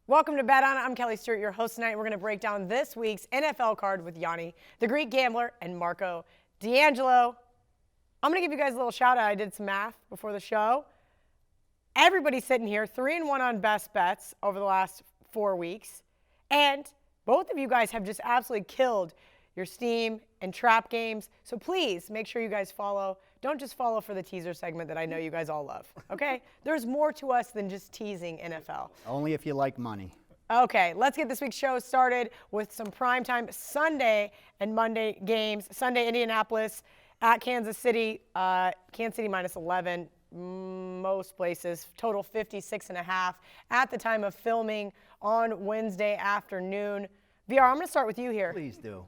Welcome to Bet On. I'm Kelly Stewart, your host tonight. We're going to break down this week's NFL card with Gianni, the Greek gambler, and Marco D'Angelo. I'm going to give you guys a little shout out. I did some math before the show. Everybody's sitting here 3-1 on best bets over the last 4 weeks. And both of you guys have just absolutely killed your Steam and Trap games. So please make sure you guys follow. Don't just follow for the teaser segment that I know you guys all love, okay? There's more to us than just teasing NFL. Only if you like money. Okay, let's get this week's show started with some primetime Sunday and Monday games. Sunday, Indianapolis at Kansas City. Kansas City minus 11, most places. Total 56.5 at the time of filming on Wednesday afternoon. VR, I'm going to start with you here. Please do.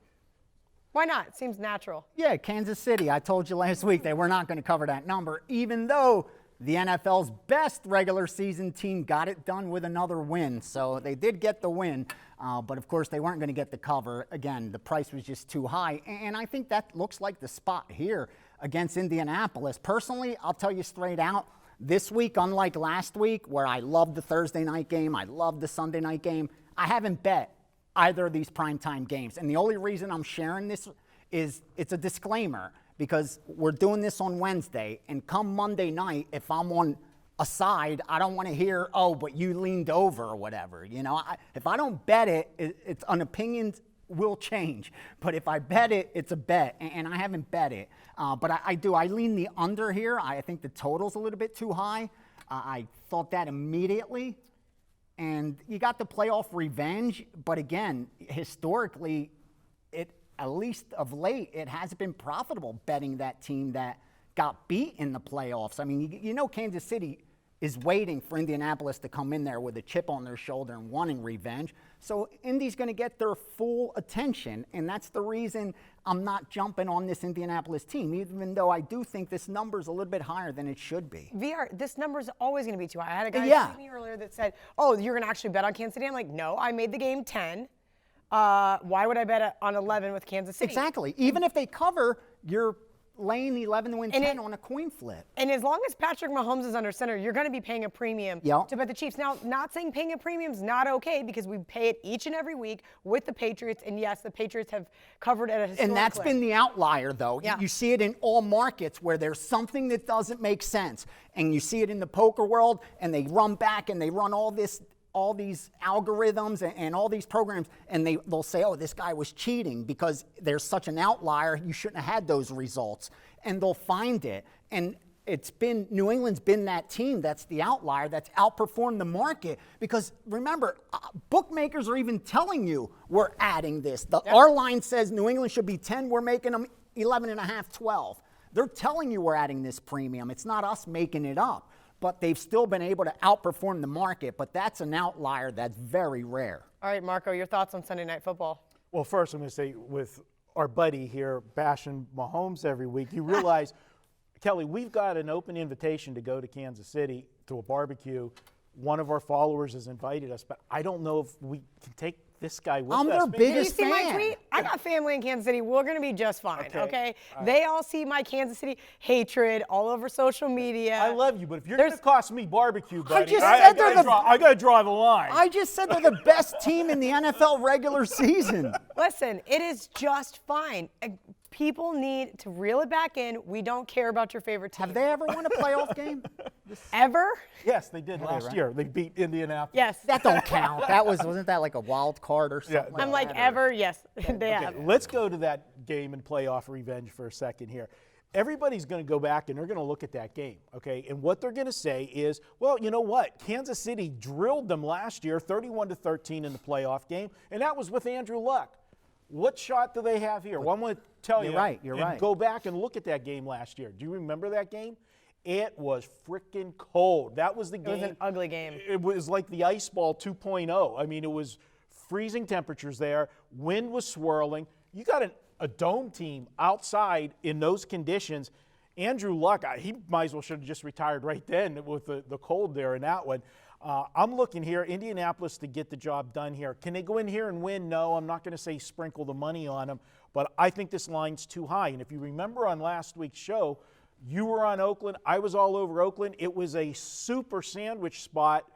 Why not? It seems natural. Yeah, Kansas City. I told you last week they were not going to cover that number, even though the NFL's best regular season team got it done with another win. So they did get the win, but of course they weren't going to get the cover. Again, the price was just too high, and I think that looks like the spot here against Indianapolis. Personally, I'll tell you straight out, this week, unlike last week, where I loved the Thursday night game, I loved the Sunday night game, I haven't bet either of these primetime games. And the only reason I'm sharing this is it's a disclaimer, because we're doing this on Wednesday, and come Monday night, if I'm on a side, I don't want to hear, oh, but you leaned over or whatever. You know, if I don't bet it, it's an opinion will change. But if I bet it, it's a bet, and I haven't bet it. But I do. I lean the under here. I think the total's a little bit too high. I thought that immediately. And you got the playoff revenge, but again, historically, at least of late, it hasn't been profitable betting that team that got beat in the playoffs. I mean, you know Kansas City is waiting for Indianapolis to come in there with a chip on their shoulder and wanting revenge. So Indy's going to get their full attention, and that's the reason I'm not jumping on this Indianapolis team, even though I do think this number's a little bit higher than it should be. VR, this number's always going to be too high. I had a guy see me earlier that said, oh, you're going to actually bet on Kansas City? I'm like, no, I made the game 10. Why would I bet on 11 with Kansas City? Exactly. Even if they cover, you're laying the 11 to win 10 on a coin flip. And as long as Patrick Mahomes is under center, you're going to be paying a premium to bet the Chiefs. Now, not saying paying a premium is not okay, because we pay it each and every week with the Patriots. And yes, the Patriots have covered at a historic And that's clip. been the outlier, though. Yeah. You see it in all markets where there's something that doesn't make sense. And you see it in the poker world, and they run back and they run all these algorithms and all these programs, and they'll say, oh, this guy was cheating because there's such an outlier, you shouldn't have had those results. And they'll find it. And New England's been that team that's the outlier that's outperformed the market, because remember, bookmakers are even telling you we're adding this. Our line says New England should be 10, we're making them 11.5, 12. They're telling you we're adding this premium. It's not us making it up. But they've still been able to outperform the market. But that's an outlier that's very rare. All right, Marco, your thoughts on Sunday Night Football? Well, first I'm going to say, with our buddy here bashing Mahomes every week, you realize, Kelly, we've got an open invitation to go to Kansas City to a barbecue. One of our followers has invited us, but I don't know if we can take this guy with us. I'm their biggest Did you see fan. my tweet? I got family in Kansas City. We're going to be just fine, okay? They all see my Kansas City hatred all over social media. I love you, but if you're going to cost me barbecue, buddy, I got to draw the line. I just said they're the best team in the NFL regular season. Listen, it is just fine. People need to reel it back in. We don't care about your favorite team. Have they ever won a playoff game? Ever? Yes, they did last year. They beat Indianapolis. Yes. That don't count. Wasn't that like a wild card or something? I'm like, ever? Yes, they have. Let's go to that game and playoff revenge for a second here. Everybody's going to go back and they're going to look at that game, okay? And what they're going to say is, well, you know what? Kansas City drilled them last year, 31-13 in the playoff game, and that was with Andrew Luck. What shot do they have here? Well, I'm going to tell you. You're right. Go back and look at that game last year. Do you remember that game? It was freaking cold. That was the game. It was an ugly game. It was like the ice ball 2.0. I mean, it was freezing temperatures there. Wind was swirling. You got a dome team outside in those conditions. Andrew Luck, he might as well should have just retired right then with the cold there in that one. I'm looking here, Indianapolis to get the job done here. Can they go in here and win? No, I'm not going to say sprinkle the money on them, but I think this line's too high. And if you remember on last week's show, you were on Oakland. I was all over Oakland. It was a super sandwich spot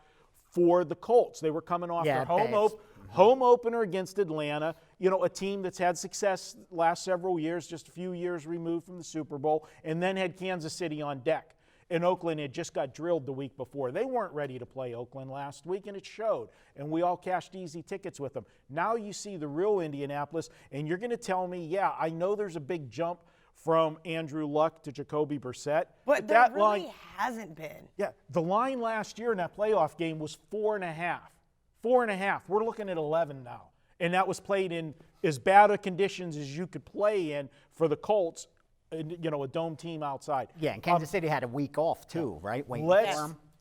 for the Colts. They were coming off their home opener against Atlanta, a team that's had success last several years, just a few years removed from the Super Bowl, and then had Kansas City on deck. And Oakland had just got drilled the week before. They weren't ready to play Oakland last week, and it showed. And we all cashed easy tickets with them. Now you see the real Indianapolis, and you're going to tell me, yeah, I know there's a big jump from Andrew Luck to Jacoby Brissett. But there really hasn't been. Yeah, the line last year in that playoff game was 4.5. 4.5. We're looking at 11 now. And that was played in as bad of conditions as you could play in for the Colts, a dome team outside. Yeah, and Kansas City had a week off too, right?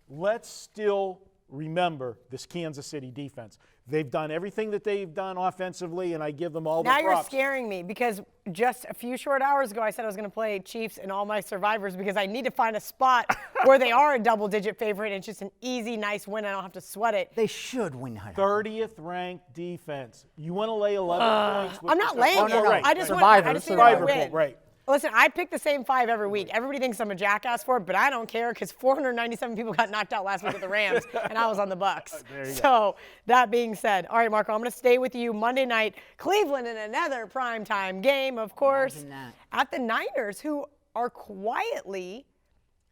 Let's still remember this Kansas City defense. They've done everything that they've done offensively, and I give them all the props. Now you're scaring me because just a few short hours ago I said I was going to play Chiefs and all my survivors because I need to find a spot where they are a double-digit favorite and it's just an easy, nice win. I don't have to sweat it. They should win. 30th ranked defense. You want to lay 11 points? I'm not laying it. Right. I just want to win. Right. Listen, I pick the same 5 every week. Everybody thinks I'm a jackass for it, but I don't care because 497 people got knocked out last week with the Rams, and I was on the Bucs. So that being said, all right, Marco, I'm going to stay with you Monday night. Cleveland in another primetime game, of course, at the Niners, who are quietly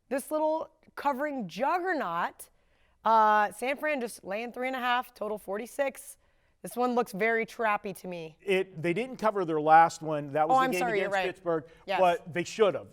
this little covering juggernaut. San Fran just laying 3.5, total 46. This one looks very trappy to me. They didn't cover their last one. That was the game against Pittsburgh, but they should have.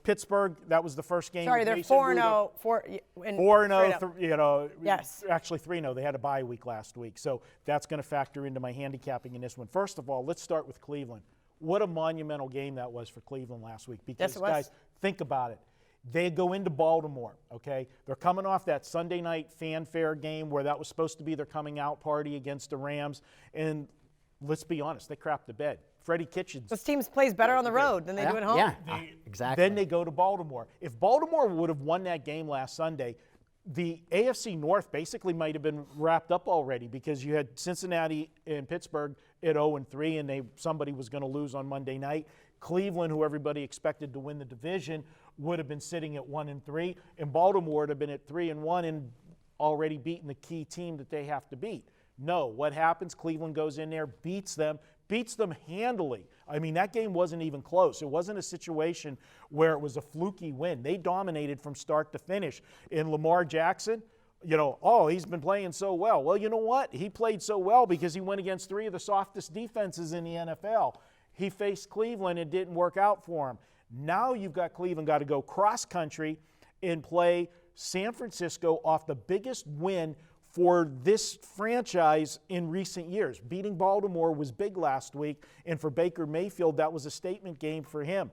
Pittsburgh, that was the first game. Sorry, they're 4-0. 4-0. Yes. Actually 3-0. They had a bye week last week, so that's going to factor into my handicapping in this one. First of all, let's start with Cleveland. What a monumental game that was for Cleveland last week. Because, guys, think about it. They go into Baltimore, okay? They're coming off that Sunday night fanfare game where that was supposed to be their coming out party against the Rams. And let's be honest, they crapped the bed. Freddie Kitchens. This team plays better on the road than they do at home. Yeah, exactly. Then they go to Baltimore. If Baltimore would have won that game last Sunday, the AFC North basically might have been wrapped up already because you had Cincinnati and Pittsburgh at 0-3, and somebody was going to lose on Monday night. Cleveland, who everybody expected to win the division, would have been sitting at 1-3, and Baltimore would have been at 3-1 and already beaten the key team that they have to beat. No, what happens? Cleveland goes in there, beats them handily. I mean, that game wasn't even close. It wasn't a situation where it was a fluky win. They dominated from start to finish. And Lamar Jackson, he's been playing so well. Well, you know what? He played so well because he went against 3 of the softest defenses in the NFL. He faced Cleveland and it didn't work out for him. Now you've got Cleveland got to go cross-country and play San Francisco off the biggest win for this franchise in recent years. Beating Baltimore was big last week, and for Baker Mayfield, that was a statement game for him.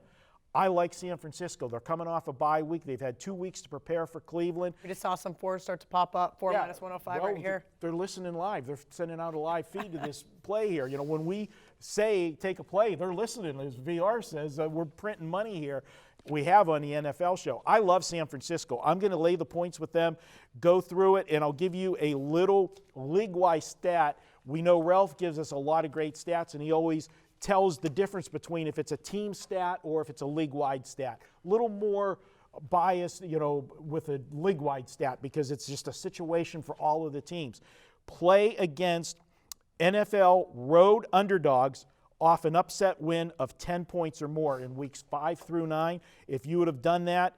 I like San Francisco. They're coming off a bye week. They've had 2 weeks to prepare for Cleveland. We just saw some 4s start to pop up, 4 minus 105 right here. They're listening live. They're sending out a live feed to this play here. When we say take a play, they're listening. As VR says, we're printing money here. We have on the NFL show. I love San Francisco. I'm going to lay the points with them, go through it, and I'll give you a little league-wise stat. We know Ralph gives us a lot of great stats, and he always tells the difference between if it's a team stat or if it's a league-wide stat. A little more biased, with a league-wide stat because it's just a situation for all of the teams. Play against NFL road underdogs off an upset win of 10 points or more in weeks 5 through 9. If you would have done that,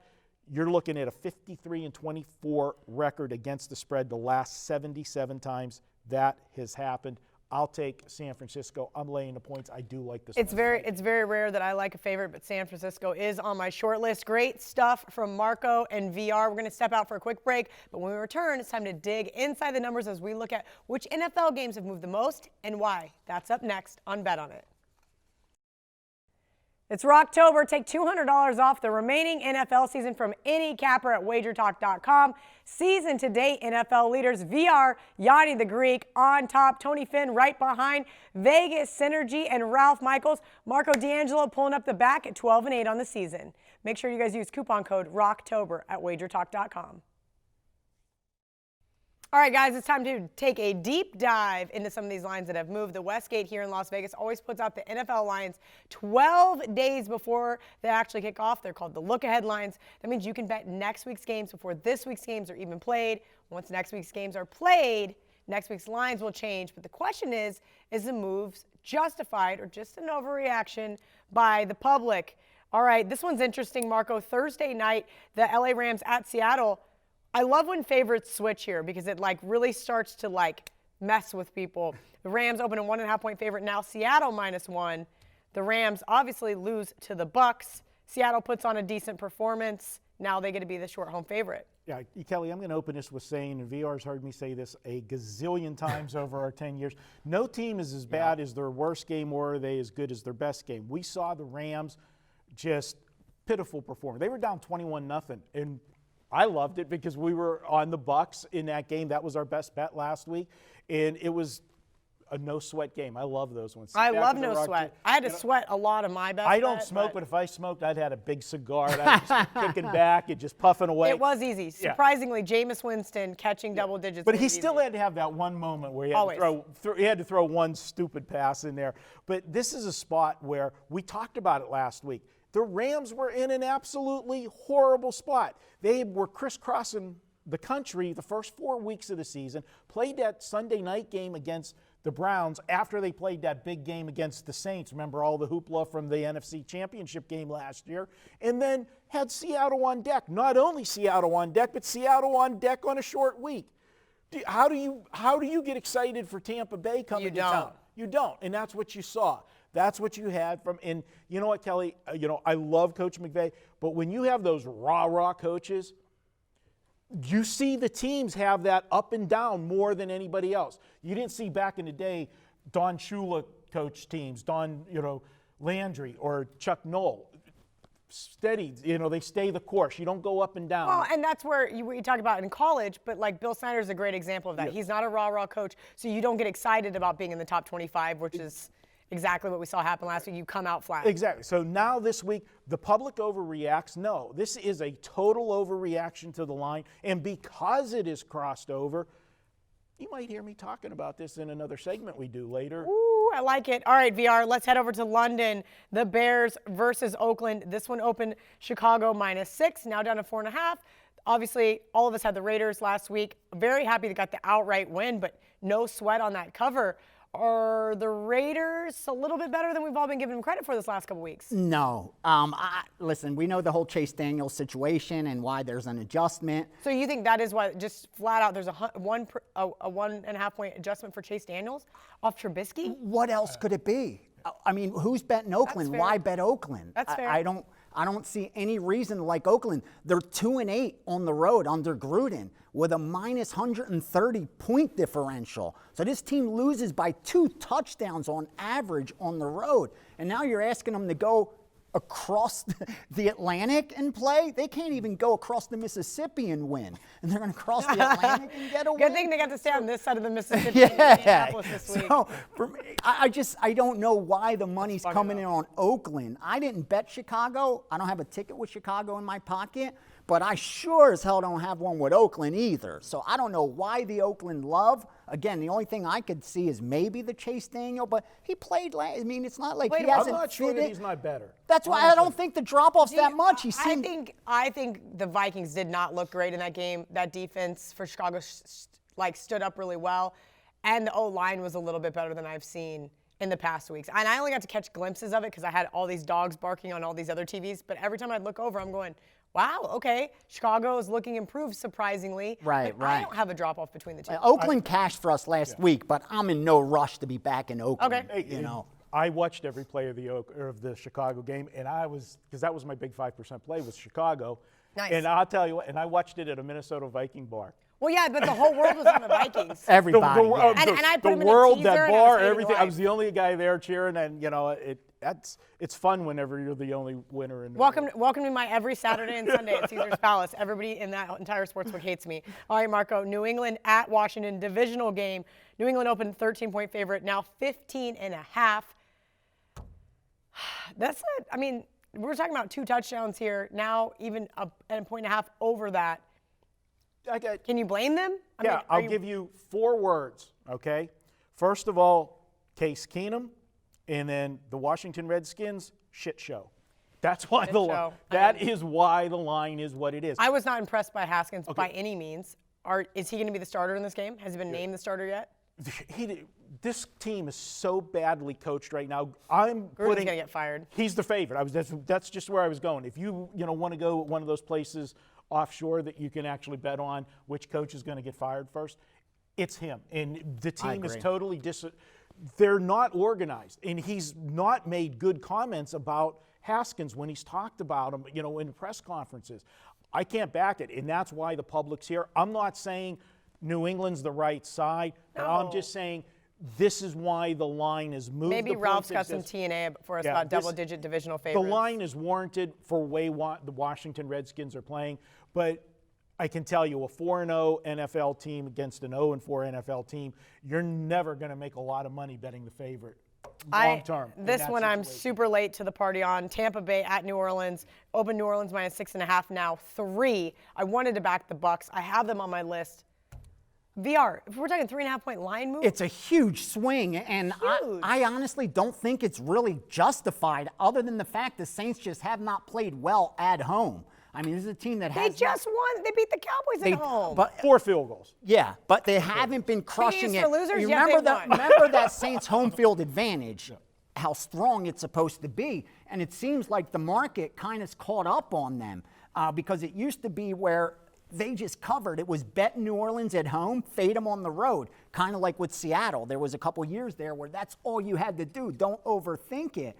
you're looking at a 53-24 record against the spread the last 77 times that has happened. I'll take San Francisco. I'm laying the points. I do like this. It's very rare that I like a favorite, but San Francisco is on my short list. Great stuff from Marco and VR. We're going to step out for a quick break, but when we return, it's time to dig inside the numbers as we look at which NFL games have moved the most and why. That's up next on Bet On It. It's Rocktober. Take $200 off the remaining NFL season from any capper at WagerTalk.com. Season-to-date NFL leaders VR, Gianni the Greek on top, Tony Finn right behind, Vegas Synergy and Ralph Michaels. Marco D'Angelo pulling up the back at 12-8 on the season. Make sure you guys use coupon code ROCKTOBER at WagerTalk.com. All right, guys, it's time to take a deep dive into some of these lines that have moved. The Westgate here in Las Vegas always puts out the NFL lines 12 days before they actually kick off. They're called the look-ahead lines. That means you can bet next week's games before this week's games are even played. Once next week's games are played, next week's lines will change. But the question is the moves justified or just an overreaction by the public? All right, this one's interesting, Marco. Thursday night, the LA Rams at Seattle. I love when favorites switch here because it really starts to mess with people. The Rams open a 1.5-point favorite. Now Seattle -1. The Rams obviously lose to the Bucs. Seattle puts on a decent performance. Now they get to be the short home favorite. Yeah, Kelly, I'm going to open this with saying, and VR's heard me say this a gazillion times over our 10 years, no team is as bad as their worst game, or are they as good as their best game. We saw the Rams just pitiful performance. They were down 21-0, and I loved it because we were on the Bucs in that game. That was our best bet last week, and it was a no-sweat game. I love those ones. I love no sweat. I had to sweat a lot of my best I don't smoke, but if I smoked, I'd had a big cigar, and I'd just kicking back and just puffing away. It was easy. Surprisingly, Jameis Winston catching double digits. But he still had to have that one moment where he had to throw one stupid pass in there. But this is a spot where we talked about it last week. The Rams were in an absolutely horrible spot. They were crisscrossing the country the first 4 weeks of the season, played that Sunday night game against the Browns after they played that big game against the Saints. Remember all the hoopla from the NFC Championship game last year, and then had Seattle on deck. Not only Seattle on deck, but Seattle on deck on a short week. How do you get excited for Tampa Bay coming to town? You don't, and that's what you saw. That's what you had from, and you know what, Kelly, I love Coach McVay, but when you have those raw coaches, you see the teams have that up and down more than anybody else. You didn't see back in the day Don Shula coach teams, Landry or Chuck Noll. Steady, they stay the course. You don't go up and down. Well, and that's where you talk about in college, but Bill Snyder is a great example of that. Yeah. He's not a raw coach, so you don't get excited about being in the top 25, which is exactly what we saw happen last week. You come out flat. Exactly. So now this week, the public overreacts. No, this is a total overreaction to the line. And because it is crossed over, you might hear me talking about this in another segment we do later. Ooh, I like it. All right, VR, let's head over to London. The Bears versus Oakland. This one opened Chicago -6, now down to 4.5. Obviously, all of us had the Raiders last week. Very happy they got the outright win, but no sweat on that cover. Are the Raiders a little bit better than we've all been giving them credit for this last couple weeks? No. Listen, we know the whole Chase Daniels situation and why there's an adjustment. So you think that is why, just flat out, there's a 1.5-point adjustment for Chase Daniels off Trubisky? What else could it be? I mean, who's betting Oakland? Fair. Why bet Oakland? That's fair. I don't see any reason to like Oakland. They're 2-8 on the road under Gruden with a -130 point differential. So this team loses by 2 touchdowns on average on the road. And now you're asking them to go across the Atlantic and play? They can't even go across the Mississippi and win. And they're going to cross the Atlantic and get a win? Good thing they got to stay on this side of the Mississippi in Indianapolis this week. So for me, I don't know why the money's coming in on Oakland. I didn't bet Chicago. I don't have a ticket with Chicago in my pocket. But I sure as hell don't have one with Oakland either. So I don't know why the Oakland love. Again, the only thing I could see is maybe the Chase Daniel, but he played last. I mean, it's not like he hasn't I'm not sure that fitted. he's not better. That's why I don't think the drop-off's that much. I think the Vikings did not look great in that game. That defense for Chicago stood up really well, and the O-line was a little bit better than I've seen in the past weeks. And I only got to catch glimpses of it because I had all these dogs barking on all these other TVs. But every time I'd look over, I'm going, wow, okay, Chicago is looking improved, surprisingly. Right. I don't have a drop-off between the two. Oakland cashed for us last week, but I'm in no rush to be back in Oakland. Okay. I watched every play of the Chicago game, and because that was my big 5% play with Chicago. Nice. And I'll tell you what, and I watched it at a Minnesota Viking bar. Well, yeah, but the whole world was on the Vikings. Everybody. And I put him in a world, teaser, that and I bar, was hating everything. I life. was the only guy there cheering, and it's fun whenever you're the only winner. Welcome to my every Saturday and Sunday at Caesar's Palace. Everybody in that entire sportsbook hates me. All right, Marco, New England at Washington, divisional game. New England opened 13-point favorite, now 15.5. That's it. I mean, we're talking about 2 touchdowns here. Now even a point and a half over that. Can you blame them? I'll give you 4 words, okay? First of all, Case Keenum, and then the Washington Redskins, shit show. That's why that is why the line is what it is. I was not impressed by Haskins by any means. Is he going to be the starter in this game? Has he been named the starter yet? This team is so badly coached right now. Gruden's going to get fired. He's the favorite. That's just where I was going. If you want to go one of those places offshore that you can actually bet on which coach is going to get fired first, it's him. And the team is totally they're not organized. And he's not made good comments about Haskins when he's talked about him, in press conferences. I can't back it, and that's why the public's here. I'm not saying New England's the right side, but I'm just saying this is why the line is moved. Maybe Ralph's got some TNA for us about double-digit divisional favorites. The line is warranted for the way the Washington Redskins are playing, but I can tell you a 4-0 NFL team against an 0-4 NFL team, you're never going to make a lot of money betting the favorite. Long term. This one I'm super late to the party on. Tampa Bay at New Orleans. Open New Orleans -6.5 now. 3. I wanted to back the Bucks. I have them on my list. VR, if we're talking 3.5-point line move. It's a huge swing, and I honestly don't think it's really justified other than the fact the Saints just have not played well at home. I mean, this is a team that has. They just won. They beat the Cowboys at home. But 4 field goals. Yeah, but they haven't been crushing it. For losers, you yet remember that Saints home field advantage, how strong it's supposed to be, and it seems like the market kind of caught up on them because it used to be where they just covered. It was bet New Orleans at home, fade them on the road, kind of like with Seattle. There was a couple years there where that's all you had to do. Don't overthink it.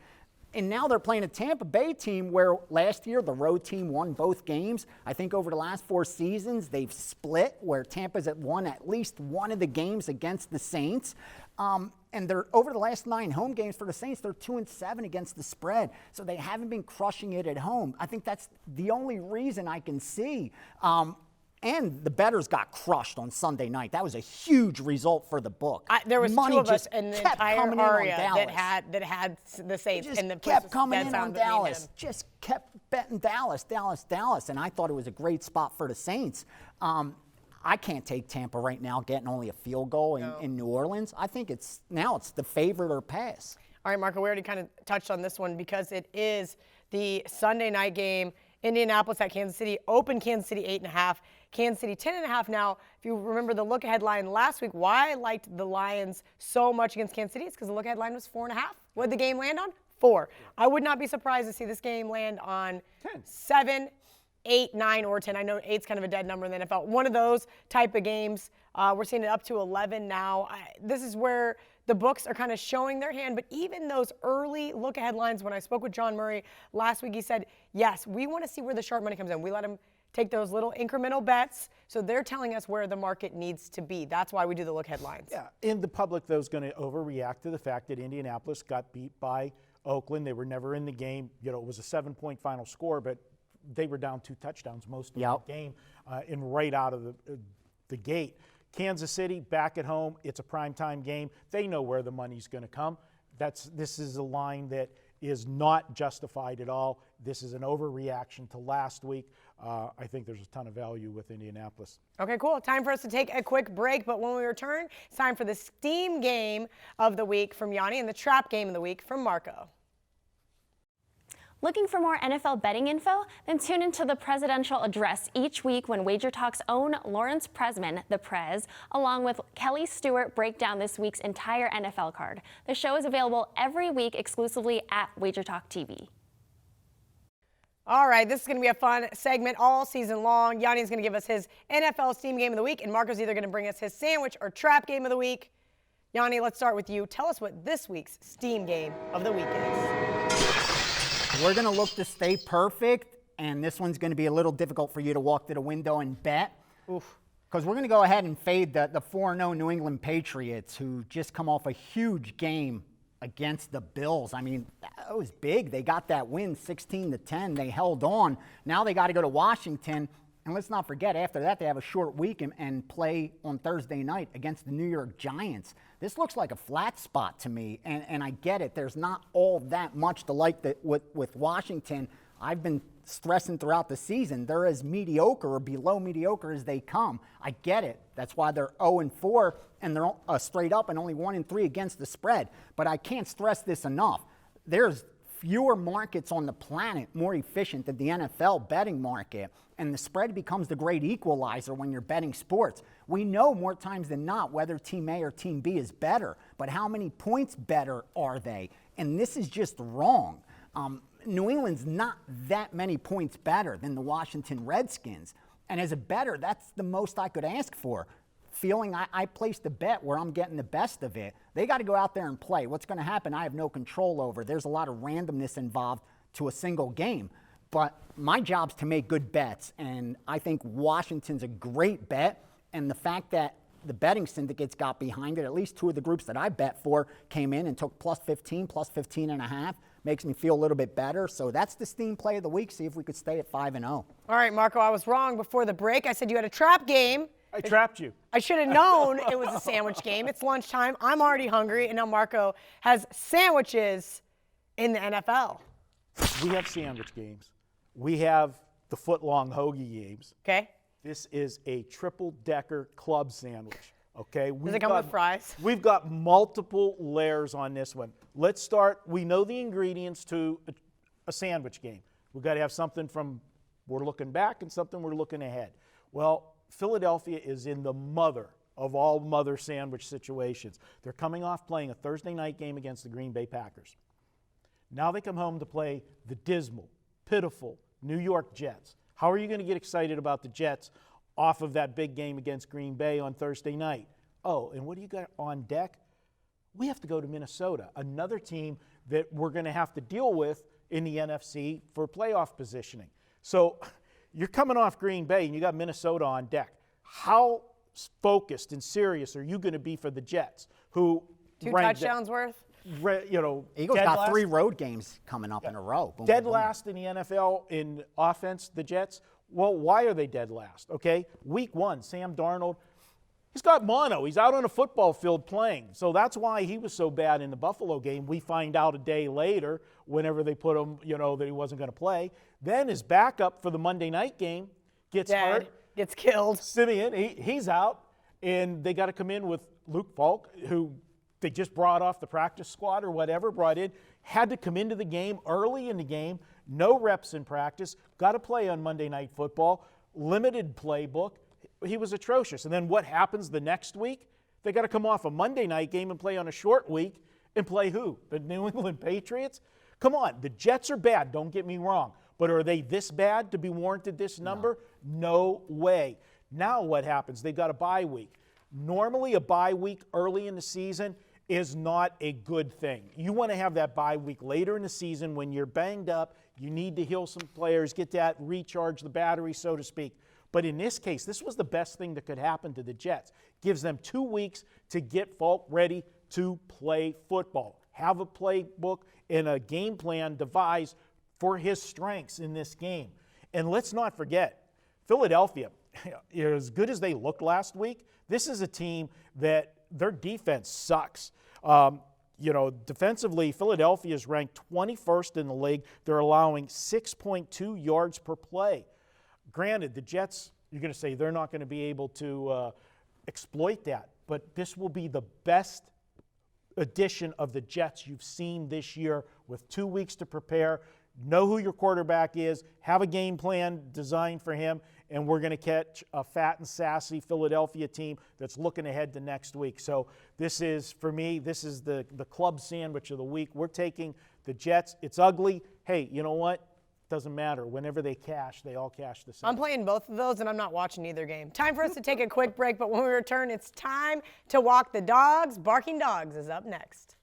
And now they're playing a Tampa Bay team where last year the road team won both games. I think over the last 4 seasons they've split where Tampa's won at least one of the games against the Saints. And they're over the last 9 home games for the Saints, they're 2-7 against the spread. So they haven't been crushing it at home. I think that's the only reason I can see. And the bettors got crushed on Sunday night. That was a huge result for the book. There was Money 2 of us just in the kept entire coming area in on that had the Saints. Just and the kept coming in on betting Dallas. Just kept betting Dallas. And I thought it was a great spot for the Saints. I can't take Tampa right now getting only a field goal in New Orleans. I think it's the favorite or pass. All right, Marco, we already kind of touched on this one because it is the Sunday night game. Indianapolis at Kansas City. Open Kansas City 8.5. Kansas City 10.5 now. If you remember the look-ahead line last week, why I liked the Lions so much against Kansas City is because the look-ahead line was 4.5. What did the game land on? 4. I would not be surprised to see this game land on 7, 8, 9, or 10. I know 8's kind of a dead number in the NFL. One of those type of games. We're seeing it up to 11 now. This is where the books are kind of showing their hand, but even those early look-ahead lines, when I spoke with John Murray last week, he said, yes, we want to see where the sharp money comes in. We let him take those little incremental bets, so they're telling us where the market needs to be. That's why we do the look-ahead lines. Yeah, and the public, though, is going to overreact to the fact that Indianapolis got beat by Oakland. They were never in the game. It was a 7-point final score, but they were down 2 touchdowns most of the game and right out of the gate. Kansas City back at home. It's a primetime game. They know where the money's going to come. This is a line that is not justified at all. This is an overreaction to last week. I think there's a ton of value with Indianapolis. Okay, cool. Time for us to take a quick break, but when we return, it's time for the steam game of the week from Gianni and the trap game of the week from Marco. Looking for more NFL betting info? Then tune into the Presidential Address each week when WagerTalk's own Lawrence Presman, the Prez, along with Kelly Stewart, break down this week's entire NFL card. The show is available every week exclusively at WagerTalk TV. All right, this is going to be a fun segment all season long. Gianni's going to give us his NFL steam game of the week, and Marco's either going to bring us his sandwich or trap game of the week. Gianni, let's start with you. Tell us what this week's steam game of the week is. We're going to look to stay perfect, and this one's going to be a little difficult for you to walk to the window and bet. Because we're going to go ahead and fade the 4-0 New England Patriots, who just come off a huge game against the Bills. I mean, that was big. They got that win 16-10. They held on. Now they got to go to Washington. And let's not forget, after that, they have a short week and play on Thursday night against the New York Giants. This looks like a flat spot to me, and I get it. There's not all that much to like with Washington. I've been stressing throughout the season. They're as mediocre or below mediocre as they come. I get it. That's why they're 0-4 and they're straight up and only 1-3 against the spread. But I can't stress this enough. There's fewer markets on the planet more efficient than the NFL betting market. And the spread becomes the great equalizer when you're betting sports. We know more times than not whether Team A or Team B is better, but how many points better are they? And this is just wrong. New England's not that many points better than the Washington Redskins. And as a bettor, that's the most I could ask for. Feeling I placed a bet where I'm getting the best of it. They got to go out there and play. What's going to happen, I have no control over. There's a lot of randomness involved to a single game. But my job's to make good bets, and I think Washington's a great bet. And the fact that the betting syndicates got behind it, at least two of the groups that I bet for came in and took plus 15, plus 15.5, makes me feel a little bit better. So that's the steam play of the week. See if we could stay at 5-0. All right, Marco, I was wrong before the break. I said you had a trap game. I trapped you. I should have known it was a sandwich game. It's lunchtime. I'm already hungry, and now Marco has sandwiches in the NFL. We have sandwich games. We have the foot-long hoagie games. Okay. This is a triple-decker club sandwich, okay? Does it come with fries? We've got multiple layers on this one. Let's start. We know the ingredients to a sandwich game. We've got to have something from we're looking back and something we're looking ahead. Well, Philadelphia is in the mother of all mother sandwich situations. They're coming off playing a Thursday night game against the Green Bay Packers. Now they come home to play the dismal, pitiful New York Jets. How are you going to get excited about the Jets off of that big game against Green Bay on Thursday night? Oh, and what do you got on deck? We have to go to Minnesota, another team that we're going to have to deal with in the NFC for playoff positioning. So you're coming off Green Bay and you got Minnesota on deck. How focused and serious are you going to be for the Jets, who two touchdowns worth? Eagles got 3 road games coming up in a row. Boom, Dead boom, last in the NFL in offense, the Jets. Well, why are they dead last? Okay, week 1, Sam Darnold, he's got mono. He's out on a football field playing. So that's why he was so bad in the Buffalo game. We find out a day later, whenever they put him, that he wasn't going to play. Then his backup for the Monday night game gets hurt. Gets killed. Simeon, he's out. And they got to come in with Luke Falk, who they just brought off the practice squad or whatever, brought in, had to come into the game early in the game, no reps in practice, got to play on Monday Night Football, limited playbook. He was atrocious. And then what happens the next week? They got to come off a Monday night game and play on a short week and play who? The New England Patriots? Come on, the Jets are bad, don't get me wrong. But are they this bad to be warranted this number? No way. Now what happens? They've got a bye week. Normally a bye week early in the season is not a good thing. You want to have that bye week later in the season when you're banged up, you need to heal some players, get that, recharge the battery, so to speak. But in this case, this was the best thing that could happen to the Jets. Gives them 2 weeks to get Falk ready to play football. Have a playbook and a game plan devised for his strengths in this game. And let's not forget, Philadelphia, as good as they looked last week, this is a team that their defense sucks. Defensively, Philadelphia is ranked 21st in the league. They're allowing 6.2 yards per play. Granted, the Jets, you're going to say they're not going to be able to exploit that, but this will be the best edition of the Jets you've seen this year with 2 weeks to prepare. Know who your quarterback is, have a game plan designed for him, and we're going to catch a fat and sassy Philadelphia team that's looking ahead to next week. So this is, for me, this is the club sandwich of the week. We're taking the Jets. It's ugly. Hey, you know what? Doesn't matter. Whenever they cash, they all cash the same. I'm playing both of those, and I'm not watching either game. Time for us to take a quick break, but when we return, it's time to walk the dogs. Barking Dogs is up next.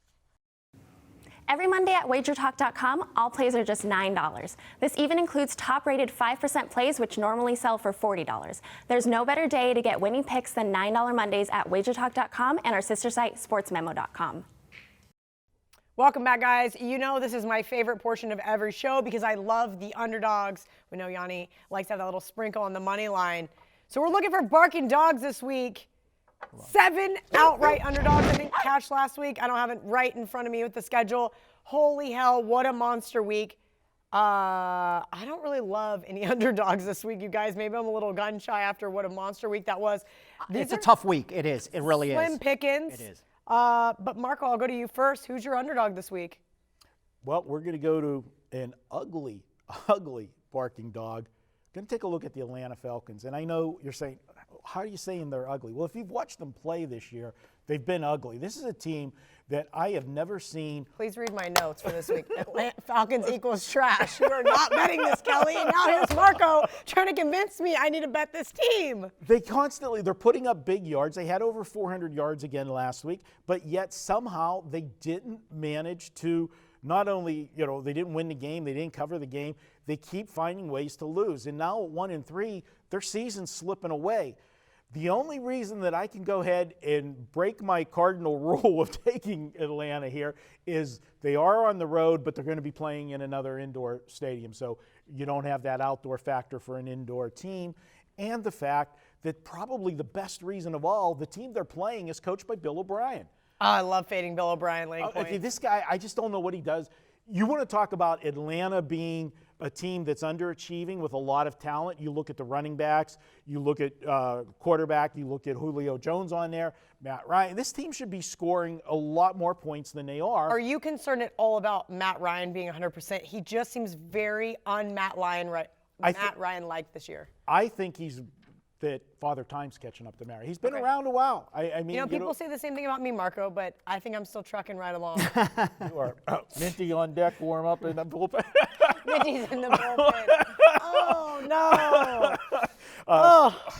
Every Monday at WagerTalk.com, all plays are just $9. This even includes top-rated 5% plays, which normally sell for $40. There's no better day to get winning picks than $9 Mondays at WagerTalk.com and our sister site, SportsMemo.com. Welcome back, guys. You know this is my favorite portion of every show because I love the underdogs. We know Gianni likes to have that little sprinkle on the money line. So we're looking for barking dogs this week. 7 outright underdogs, I think, cashed last week. I don't have it right in front of me with the schedule. Holy hell, what a monster week. I don't really love any underdogs this week, you guys. Maybe I'm a little gun shy after what a monster week that was. It's a tough week. It is. It really is. Slim pickings. It is. But Marco, I'll go to you first. Who's your underdog this week? Well, we're going to go to an ugly barking dog. Going to take a look at the Atlanta Falcons. And I know you're saying, how are you saying they're ugly? Well, if you've watched them play this year, they've been ugly. This is a team that I have never seen. Please read my notes for this week. Atlanta Falcons equals trash. You are not betting this, Kelly. And now here's Marco trying to convince me I need to bet this team. They're putting up big yards. They had over 400 yards again last week, but yet somehow they didn't manage to not only, they didn't win the game, they didn't cover the game, they keep finding ways to lose. And now at 1-3, their season's slipping away. The only reason that I can go ahead and break my cardinal rule of taking Atlanta here is they are on the road, but they're going to be playing in another indoor stadium. So you don't have that outdoor factor for an indoor team. And the fact that probably the best reason of all, the team they're playing is coached by Bill O'Brien. Oh, I love fading Bill O'Brien laying points. This guy, I just don't know what he does. You want to talk about Atlanta being a team that's underachieving with a lot of talent. You look at the running backs, you look at quarterback, you look at Julio Jones on there, Matt Ryan. This team should be scoring a lot more points than they are. Are you concerned at all about Matt Ryan being 100%? He just seems very un-Matt Ryan-like this year. I think that Father Time's catching up to Mary. He's been around a while. I mean, people say the same thing about me, Marco, but I think I'm still trucking right along. You are Minty on deck, warm up in the bullpen. Minty's in the bullpen. Oh, no.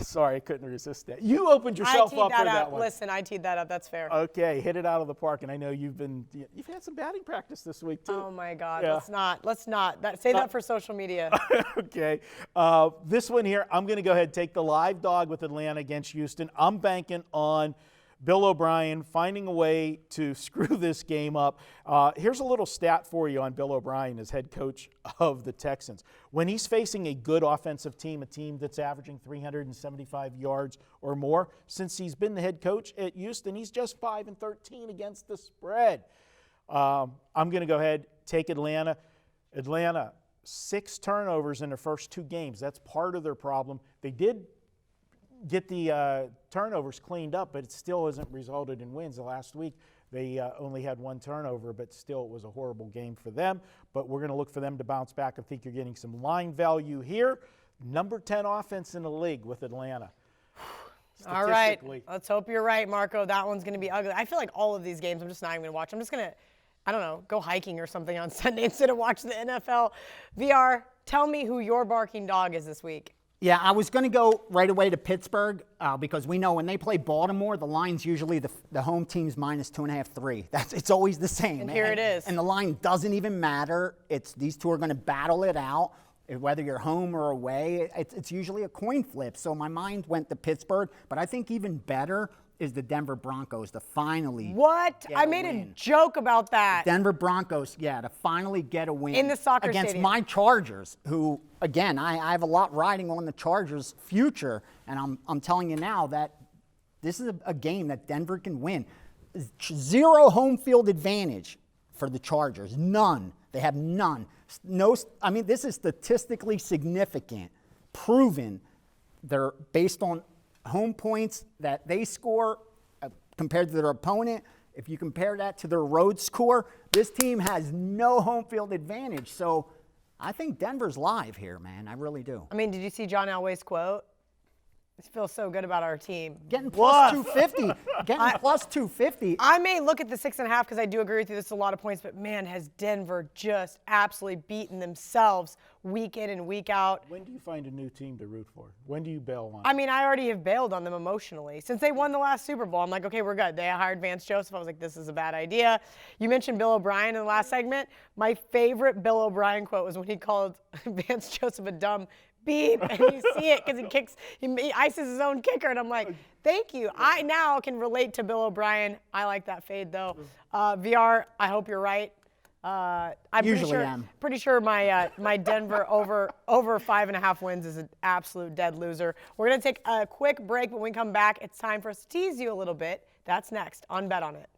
Sorry, I couldn't resist that. You opened yourself up for that one. Listen, I teed that up. That's fair. Okay, hit it out of the park. And I know you've had some batting practice this week, too. Oh, my God. Yeah. Let's not. Say that for social media. Okay. This one here, I'm going to go ahead and take the live dog with Atlanta against Houston. I'm banking on Bill O'Brien finding a way to screw this game up. Here's a little stat for you on Bill O'Brien as head coach of the Texans. When he's facing a good offensive team, a team that's averaging 375 yards or more, since he's been the head coach at Houston, he's just 5-13 against the spread. I'm going to go ahead, take Atlanta. Atlanta, 6 turnovers in their first 2 games. That's part of their problem. They did get the turnovers cleaned up, but it still hasn't resulted in wins. The last week, they only had 1 turnover, but still it was a horrible game for them. But we're going to look for them to bounce back. I think you're getting some line value here. Number 10 offense in the league with Atlanta. All right. Let's hope you're right, Marco. That one's going to be ugly. I feel like all of these games I'm just not even going to watch. I'm just going to, I don't know, go hiking or something on Sunday instead of watching the NFL. VR, tell me who your barking dog is this week. Yeah, I was going to go right away to Pittsburgh because we know when they play Baltimore, the line's usually the home team's -2.5, 3. It's always the same. And here it is. And the line doesn't even matter. These two are going to battle it out, whether you're home or away. It's usually a coin flip. So my mind went to Pittsburgh, but I think even better is the Denver Broncos to finally What? I made a joke about that. Denver Broncos, to finally get a win in the soccer against stadium. my Chargers, who, again, I have a lot riding on the Chargers' future, and I'm telling you now that this is a game that Denver can win. 0 home field advantage for the Chargers. None. They have none. No. I mean, this is statistically significant, proven. They're based on home points that they score compared to their opponent. If you compare that to their road score, this team has no home field advantage. So I think Denver's live here, man. I really do. I mean, did you see John Elway's quote? I feel so good about our team. Getting plus 250. Getting plus 250. I may look at the 6.5 because I do agree with you. This is a lot of points, but man, has Denver just absolutely beaten themselves week in and week out. When do you find a new team to root for? When do you bail on? I mean, I already have bailed on them emotionally. Since they won the last Super Bowl, I'm like, okay, we're good. They hired Vance Joseph. I was like, this is a bad idea. You mentioned Bill O'Brien in the last segment. My favorite Bill O'Brien quote was when he called Vance Joseph a dumb beep, and you see it because he ices his own kicker, and I'm like, thank you. I now can relate to Bill O'Brien. I like that fade though. VR, I hope you're right. I'm pretty sure my Denver over 5.5 wins is an absolute dead loser. We're gonna take a quick break, but when we come back, it's time for us to tease you a little bit. That's next on Bet On It.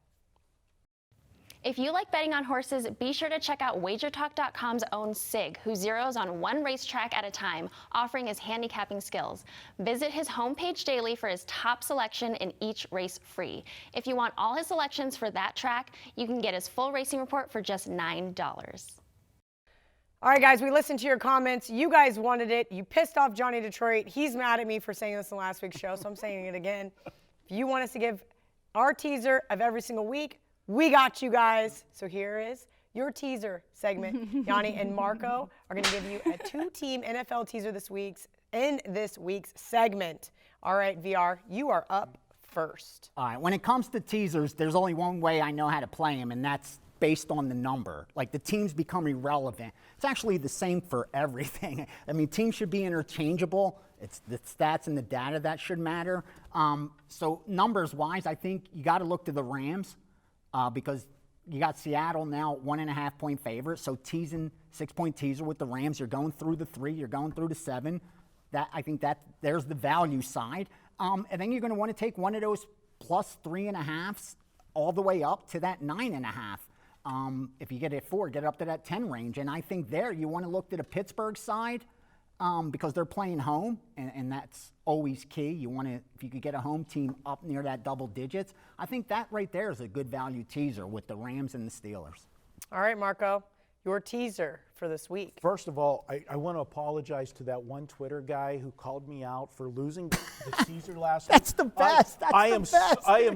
If you like betting on horses, be sure to check out WagerTalk.com's own Sig, who zeroes on one racetrack at a time, offering his handicapping skills. Visit his homepage daily for his top selection in each race free. If you want all his selections for that track, you can get his full racing report for just $9. All right, guys, we listened to your comments. You guys wanted it. You pissed off Johnny Detroit. He's mad at me for saying this in last week's show, so I'm saying it again. If you want us to give our teaser of every single week, we got you guys. So here is your teaser segment. Gianni and Marco are going to give you a two-team NFL teaser this week's segment. All right, VR, you are up first. All right, when it comes to teasers, there's only one way I know how to play them, and that's based on the number. Like, the teams become irrelevant. It's actually the same for everything. I mean, teams should be interchangeable. It's the stats and the data that should matter. So numbers-wise, I think you got to look to the Rams because you got Seattle now 1.5-point favorite. So teasing 6-point teaser with the Rams, you're going through the 3, you're going through the 7. I think there's the value side. And then you're going to want to take one of those plus 3.5s all the way up to that 9.5. If you get it 4, get it up to that 10 range. And I think there you want to look to the Pittsburgh side because they're playing home, and that's always key. You want to, if you could get a home team up near that double digits, I think that right there is a good value teaser with the Rams and the Steelers. All right, Marco, your teaser for this week. First of all, I want to apologize to that one Twitter guy who called me out for losing the teaser last week. That's the best. I am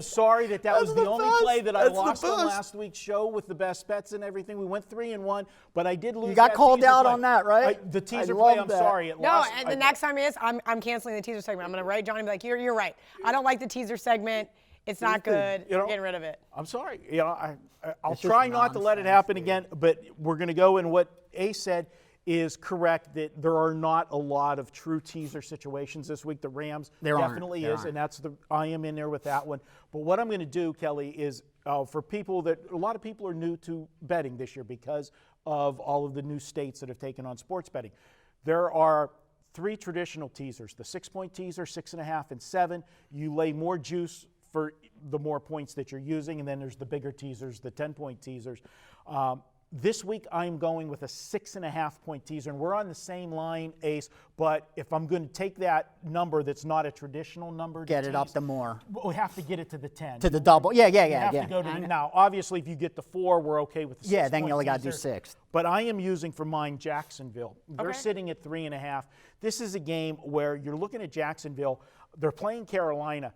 sorry that was the only play that I lost on last week's show with the best bets and everything. We went 3-1, but I did lose. You got that called teaser out play. on that, right? The teaser play, I'm sorry. No, and the next time is I'm canceling the teaser segment. I'm going to write Johnny and be like, you're right. I don't like the teaser segment. It's not good. You're getting rid of it. I'm sorry. I'll try not to let it happen again, but we're going to go in what Ace said is correct, that there are not a lot of true teaser situations this week. The Rams definitely is, and I am in there with that one. But what I'm going to do, Kelly, is for people that a lot of people are new to betting this year because of all of the new states that have taken on sports betting. There are 3 traditional teasers: the 6-point teaser, 6.5, and 7. You lay more juice for the more points that you're using, and then there's the bigger teasers, the 10-point teasers. This week, I'm going with a 6.5-point teaser, and we're on the same line, Ace, but if I'm going to take that number that's not a traditional number to Get it tease, up to more. we have to get it to the 10. To the double. Yeah. You have to go to now, obviously, if you get the 4, we're okay with the 6. Yeah, then you only got to do 6. But I am using for mine Jacksonville. They're sitting at 3.5. This is a game where you're looking at Jacksonville. They're playing Carolina.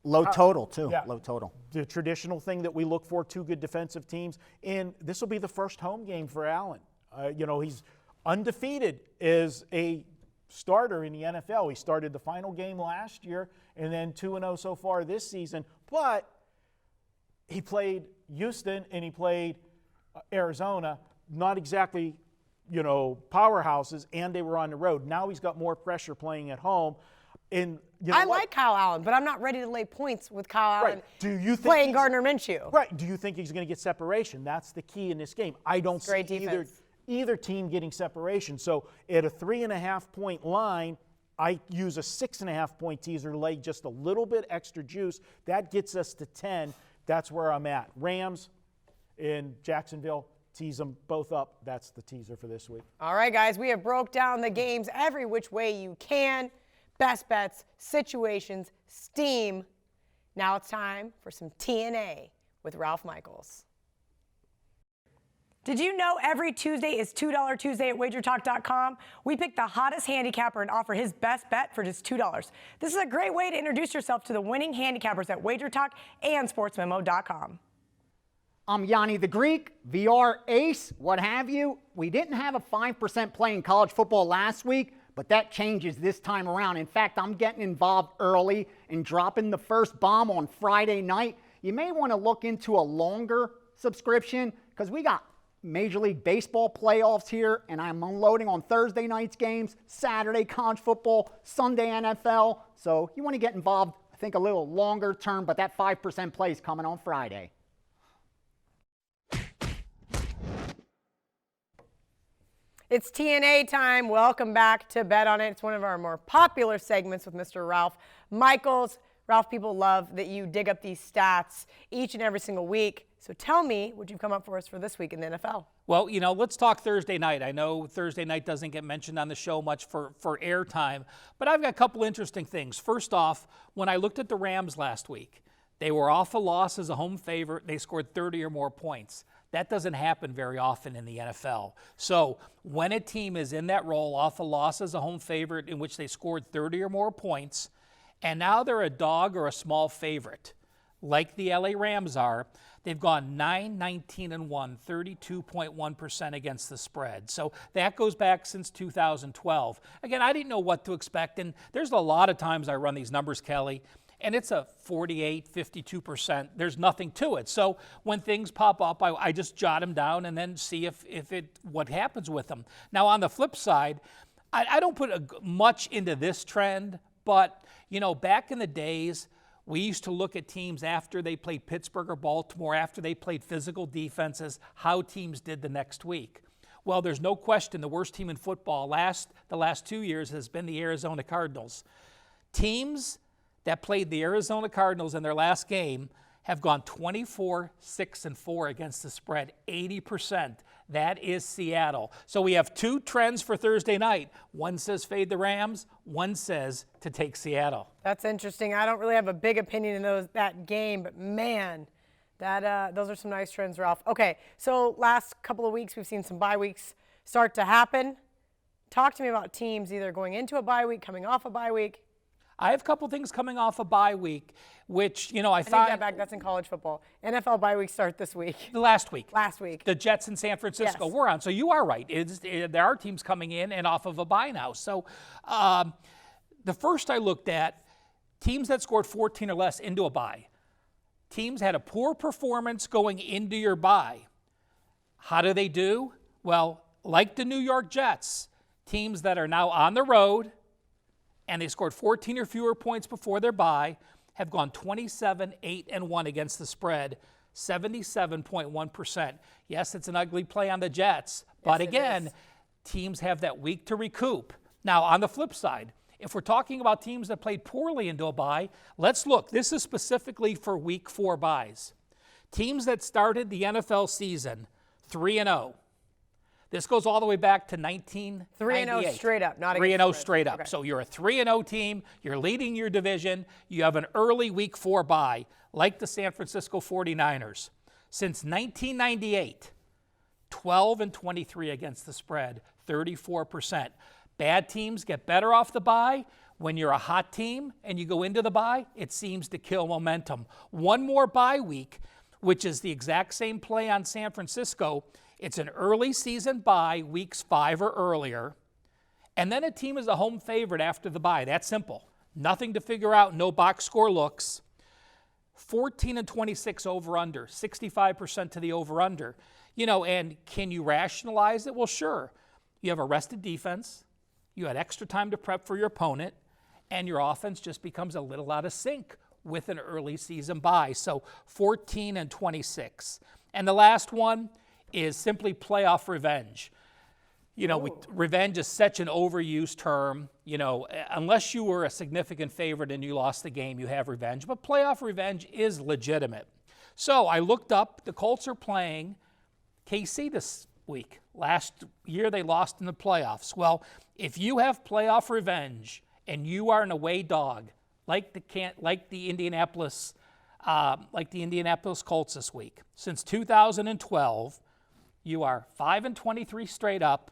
Low total, too. Yeah. Low total. The traditional thing that we look for, 2 good defensive teams. And this will be the first home game for Allen. He's undefeated as a starter in the NFL. He started the final game last year and then 2-0 so far this season. But he played Houston and he played Arizona. Not exactly, powerhouses, and they were on the road. Now he's got more pressure playing at home. And I like Kyle Allen, but I'm not ready to lay points with Kyle Allen playing Gardner Minshew. Right. Do you think he's going to get separation? That's the key in this game. I don't see either team getting separation. So at a 3.5-point line, I use a 6.5-point teaser, lay just a little bit extra juice. That gets us to 10. That's where I'm at. Rams in Jacksonville, tease them both up. That's the teaser for this week. All right, guys, we have broke down the games every which way you can. Best bets, situations, steam. Now it's time for some TNA with Ralph Michaels. Did you know every Tuesday is $2 Tuesday at WagerTalk.com? We pick the hottest handicapper and offer his best bet for just $2. This is a great way to introduce yourself to the winning handicappers at WagerTalk and SportsMemo.com. I'm Gianni the Greek, VR Ace, what have you. We didn't have a 5% play in college football last week, but that changes this time around. In fact, I'm getting involved early and dropping the first bomb on Friday night. You may want to look into a longer subscription because we got Major League Baseball playoffs here, and I'm unloading on Thursday night's games, Saturday college football, Sunday NFL. So you want to get involved, I think, a little longer term, but that 5% play is coming on Friday. It's TNA time. Welcome back to Bet On It. It's one of our more popular segments with Mr. Ralph Michaels. Ralph, people love that you dig up these stats each and every single week. So tell me what you've come up for us for this week in the NFL. Well, let's talk Thursday night. I know Thursday night doesn't get mentioned on the show much for airtime, but I've got a couple interesting things. First off, when I looked at the Rams last week, they were off a loss as a home favorite. They scored 30 or more points. That doesn't happen very often in the NFL. So when a team is in that role, off a loss as a home favorite in which they scored 30 or more points, and now they're a dog or a small favorite, like the LA Rams are, they've gone 9-19-1, 32.1% against the spread. So that goes back since 2012. Again, I didn't know what to expect, and there's a lot of times I run these numbers, Kelly, and it's a 48, 52%. There's nothing to it. So when things pop up, I just jot them down and then see what happens with them. Now, on the flip side, I don't put much into this trend, but, back in the days, we used to look at teams after they played Pittsburgh or Baltimore, after they played physical defenses, how teams did the next week. Well, there's no question the worst team in football the last 2 years has been the Arizona Cardinals. Teams that played the Arizona Cardinals in their last game have gone 24-6-4 against the spread, 80%. That is Seattle. So we have two trends for Thursday night. One says fade the Rams, one says to take Seattle. That's interesting. I don't really have a big opinion in that game, but man, those are some nice trends, Ralph. Okay, so last couple of weeks we've seen some bye weeks start to happen. Talk to me about teams either going into a bye week, coming off a bye week. I have a couple things coming off a bye week, which, I take that back. That's in college football. NFL bye weeks start this week. Last week. The Jets in San Francisco yes. were on. So you are right. There are teams coming in and off of a bye now. So the first I looked at, teams that scored 14 or less into a bye. Teams had a poor performance going into your bye. How do they do? Well, like the New York Jets, teams that are now on the road, and they scored 14 or fewer points before their bye, have gone 27-8-1 against the spread, 77.1%. Yes, it's an ugly play on the Jets, but yes, again, teams have that week to recoup. Now, on the flip side, if we're talking about teams that played poorly into a bye, let's look. This is specifically for week 4 byes. Teams that started the NFL season 3-0. This goes all the way back to 1998. 3-0 straight up, not 3-0 straight up. Okay. So you're a 3-0 team. You're leading your division. You have an early week 4 bye, like the San Francisco 49ers. Since 1998, 12-23 against the spread, 34%. Bad teams get better off the bye. When you're a hot team and you go into the bye, it seems to kill momentum. One more bye week, which is the exact same play on San Francisco. It's an early season bye, weeks 5 or earlier, and then a team is a home favorite after the bye. That's simple. Nothing to figure out, no box score looks. 14-26 over-under, 65% to the over-under. And can you rationalize it? Well, sure. You have a rested defense, you had extra time to prep for your opponent, and your offense just becomes a little out of sync with an early season bye. So 14-26. And the last one is simply playoff revenge. Revenge is such an overused term. Unless you were a significant favorite and you lost the game, you have revenge. But playoff revenge is legitimate. So I looked up. The Colts are playing KC this week. Last year they lost in the playoffs. Well, if you have playoff revenge and you are an away dog, like the Indianapolis Colts this week, since 2012. You are 5-23 straight up,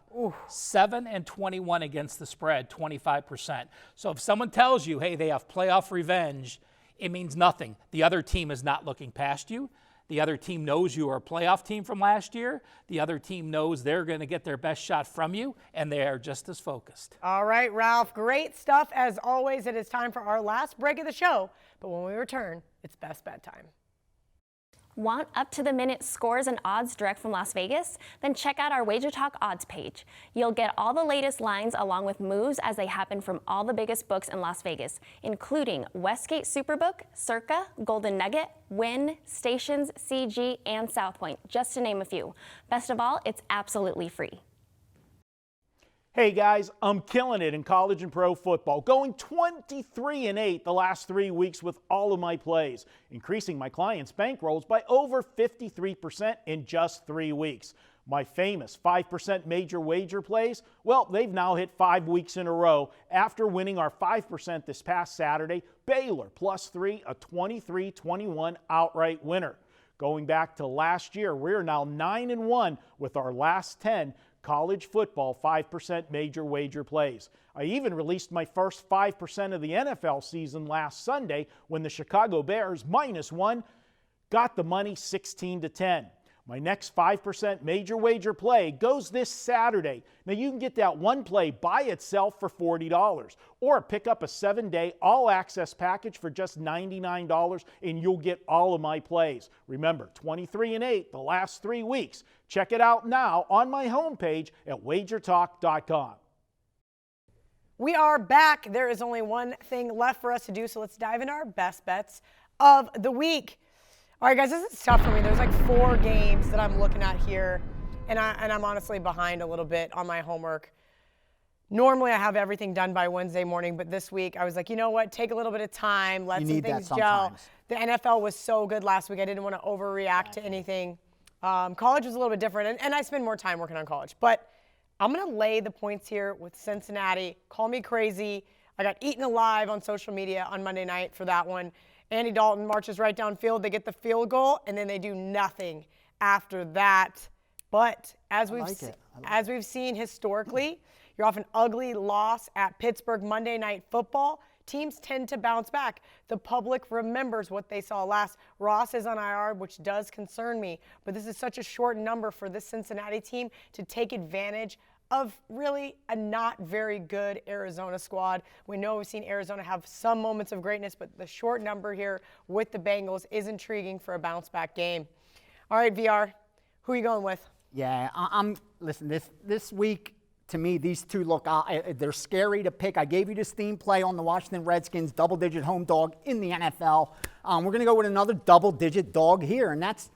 7-21 against the spread, 25%. So if someone tells you, hey, they have playoff revenge, it means nothing. The other team is not looking past you. The other team knows you are a playoff team from last year. The other team knows they're going to get their best shot from you, and they are just as focused. All right, Ralph, great stuff. As always, it is time for our last break of the show. But when we return, it's best bet time. Want up-to-the-minute scores and odds direct from Las Vegas? Then check out our WagerTalk odds page. You'll get all the latest lines along with moves as they happen from all the biggest books in Las Vegas, including Westgate Superbook, Circa, Golden Nugget, Wynn, Stations, CG, and South Point, just to name a few. Best of all, it's absolutely free. Hey guys, I'm killing it in college and pro football, going 23-8 the last 3 weeks with all of my plays, increasing my clients' bankrolls by over 53% in just 3 weeks. My famous 5% major wager plays, well, they've now hit 5 weeks in a row after winning our 5% this past Saturday. Baylor +3, a 23-21 outright winner. Going back to last year, we're now 9-1 with our last 10 college football 5% major wager plays. I even released my first 5% of the NFL season last Sunday when the Chicago Bears -1 got the money 16-10. My next 5% major wager play goes this Saturday. Now you can get that one play by itself for $40 or pick up a 7-day all-access package for just $99 and you'll get all of my plays. Remember, 23-8 the last 3 weeks. Check it out now on my homepage at WagerTalk.com. We are back. There is only one thing left for us to do, so let's dive into our best bets of the week. All right, guys, this is tough for me. There's like 4 games that I'm looking at here, and I'm honestly behind a little bit on my homework. Normally, I have everything done by Wednesday morning, but this week I was like, you know what? Take a little bit of time, let some things gel. The NFL was so good last week. I didn't want to overreact to anything. College was a little bit different, and I spend more time working on college. But I'm going to lay the points here with Cincinnati. Call me crazy. I got eaten alive on social media on Monday night for that one. Andy Dalton marches right downfield. They get the field goal, and then they do nothing after that. But as we've seen historically, you're off an ugly loss at Pittsburgh Monday Night Football. Teams tend to bounce back. The public remembers what they saw last. Ross is on IR, which does concern me. But this is such a short number for this Cincinnati team to take advantage of really a not very good Arizona squad. We know we've seen Arizona have some moments of greatness, but the short number here with the Bengals is intriguing for a bounce-back game. All right, VR, who are you going with? Yeah, listen, this week, to me, these two look, they're scary to pick. I gave you this theme play on the Washington Redskins, double-digit home dog in the NFL. We're going to go with another double-digit dog here, and that's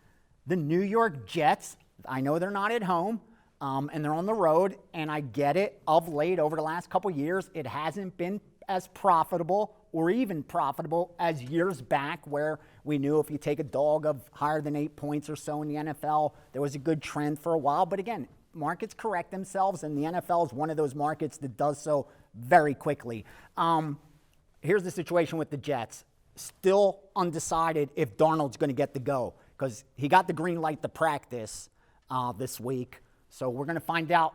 the New York Jets. I know they're not at home. And they're on the road, and I get it. Of late, over the last couple years, it hasn't been as profitable or even profitable as years back where we knew if you take a dog of higher than 8 points or so in the NFL, there was a good trend for a while. But again, markets correct themselves, and the NFL is one of those markets that does so very quickly. Here's the situation with the Jets. Still undecided if Darnold's going to get the go because he got the green light to practice this week. So we're going to find out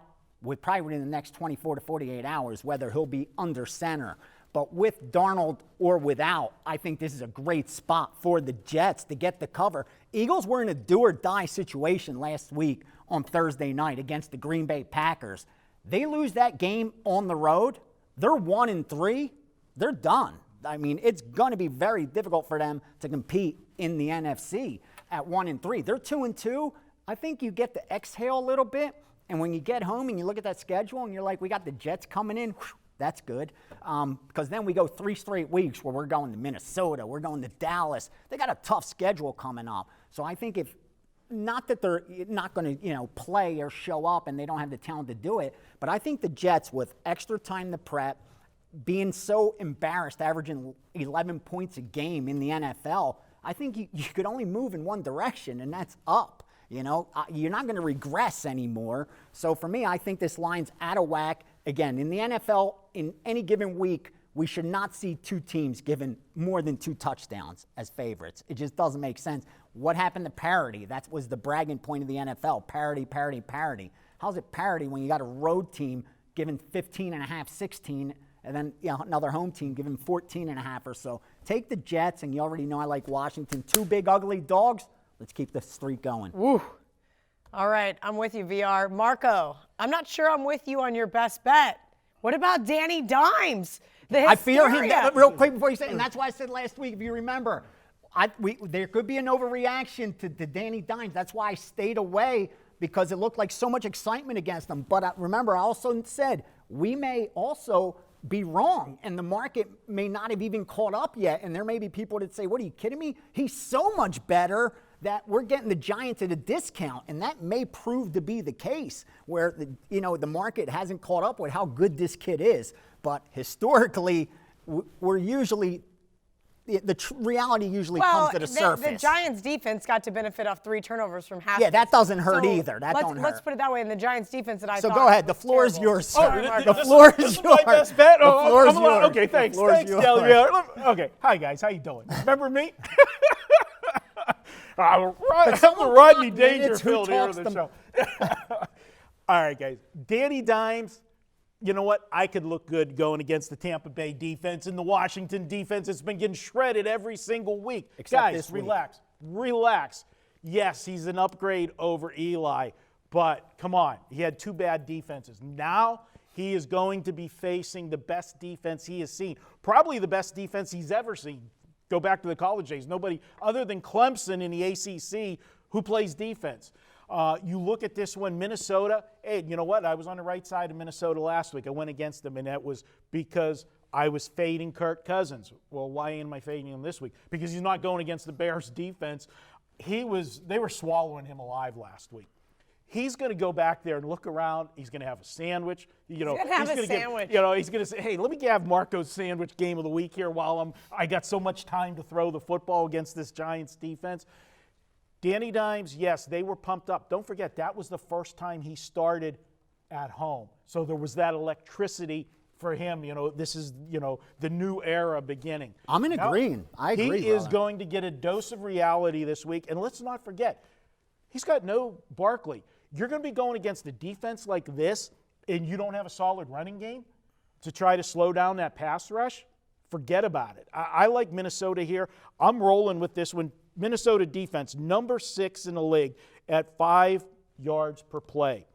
probably within the next 24 to 48 hours whether he'll be under center. But with Darnold or without, I think this is a great spot for the Jets to get the cover. Eagles were in a do-or-die situation last week on Thursday night against the Green Bay Packers. They lose that game on the road, they're 1-3, they're done. I mean, it's going to be very difficult for them to compete in the NFC at 1-3. They're 2-2. I think you get to exhale a little bit, and when you get home and you look at that schedule and you're like, we got the Jets coming in, whew, that's good. Because then we go 3 straight weeks where we're going to Minnesota, we're going to Dallas. They got a tough schedule coming up. So I think not that they're not going to, play or show up and they don't have the talent to do it, but I think the Jets with extra time to prep, being so embarrassed, averaging 11 points a game in the NFL, I think you could only move in one direction, and that's up. You're not going to regress anymore. So for me, I think this line's out of whack. Again, in the NFL, in any given week, we should not see 2 teams given more than 2 touchdowns as favorites. It just doesn't make sense. What happened to parity? That was the bragging point of the NFL. Parity, parity, parity. How's it parity when you got a road team giving 15.5, 16, and then another home team giving 14.5 or so? Take the Jets, and you already know I like Washington. 2 big, ugly dogs. Let's keep the streak going. Woo. All right, I'm with you, VR. Marco, I'm not sure I'm with you on your best bet. What about Danny Dimes? I fear him. Real quick before you say, and that's why I said last week, if you remember, there could be an overreaction to Danny Dimes. That's why I stayed away, because it looked like so much excitement against him. But remember, I also said we may also be wrong, and the market may not have even caught up yet, and there may be people that say, what, are you kidding me? He's so much better that we're getting the Giants at a discount, and that may prove to be the case where the market hasn't caught up with how good this kid is. But historically, we're usually the reality usually comes to the surface. The Giants defense got to benefit off 3 turnovers from Haskins. Yeah, that doesn't hurt either. Let's put it that way. In the Giants defense that I so thought. go ahead. The floor is terrible. yours, sir. Oh, the floor is this yours. is my best bet. The floor is yours. Okay, thanks. Thanks, Kelly. Okay, hi guys, how you doing? Remember me? I'm the Rodney Dangerfield here on the show. All right, guys. Danny Dimes. You know what? I could look good going against the Tampa Bay defense and the Washington defense. It's been getting shredded every single week. Except Guys, relax. Relax. Yes, he's an upgrade over Eli, but come on. He had 2 bad defenses. Now he is going to be facing the best defense he has seen. Probably the best defense he's ever seen. Go back to the college days. Nobody other than Clemson in the ACC who plays defense. You look at this one, Minnesota. Hey, you know what? I was on the right side of Minnesota last week. I went against them, and that was because I was fading Kirk Cousins. Well, why am I fading him this week? Because he's not going against the Bears defense. They were swallowing him alive last week. He's going to go back there and look around. He's going to have a sandwich. He's going to have a sandwich. He's going to say, hey, let me have Marco's sandwich game of the week here while I got so much time to throw the football against this Giants defense. Danny Dimes, yes, they were pumped up. Don't forget, that was the first time he started at home. So there was that electricity for him. This is, the new era beginning. I'm in agreeing. I agree. He is going to get a dose of reality this week. And let's not forget, he's got no Barkley. You're going to be going against a defense like this, and you don't have a solid running game to try to slow down that pass rush? Forget about it. I like Minnesota here. I'm rolling with this one. Minnesota defense, number 6 in the league at 5 yards per play.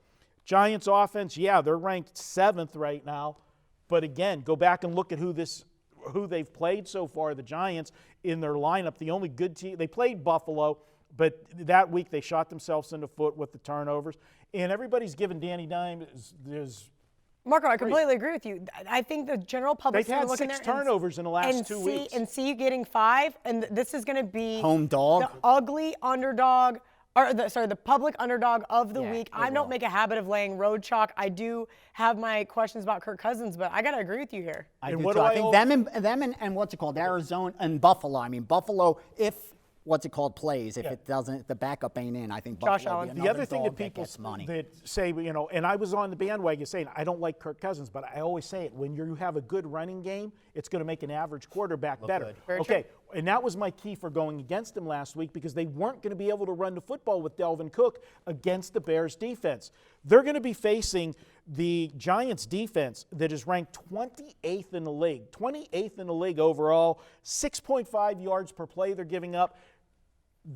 Giants offense, yeah, they're ranked 7th right now. But again, go back and look at who they've played so far, the Giants, in their lineup. The only good team, they played Buffalo, but that week they shot themselves in the foot with the turnovers. And everybody's given Danny Dimes Marco, I completely agree with you. I think the general public they've had 6 turnovers in the last 2 weeks. And see you getting 5, and this is going to be home dog, the ugly underdog, the public underdog of the week. I don't make a habit of laying road chalk. I do have my questions about Kirk Cousins, but I got to agree with you here. I do too. I think them and what's it called, Arizona and Buffalo. I mean, Buffalo, if plays. If it doesn't, if the backup ain't in, I think Josh Buffalo. Allen. The other thing that people that say, and I was on the bandwagon saying I don't like Kirk Cousins, but I always say it, when you have a good running game, it's going to make an average quarterback better. Okay, and that was my key for going against them last week because they weren't going to be able to run the football with Dalvin Cook against the Bears defense. They're going to be facing the Giants defense that is ranked 28th in the league, 28th in the league overall, 6.5 yards per play they're giving up.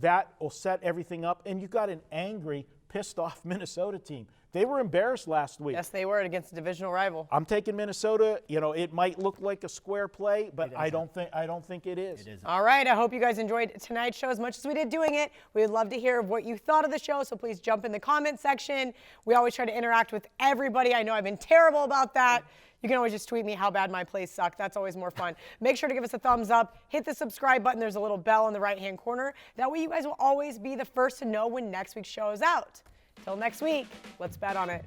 That will set everything up. And you've got an angry, pissed off Minnesota team. They were embarrassed last week. Yes, they were against a divisional rival. I'm taking Minnesota. It might look like a square play, but I don't think it is. It isn't. All right, I hope you guys enjoyed tonight's show as much as we did doing it. We would love to hear what you thought of the show, so please jump in the comment section. We always try to interact with everybody. I know I've been terrible about that. You can always just tweet me how bad my plays suck. That's always more fun. Make sure to give us a thumbs up. Hit the subscribe button. There's a little bell in the right-hand corner. That way you guys will always be the first to know when next week's show is out. Till next week, let's bet on it.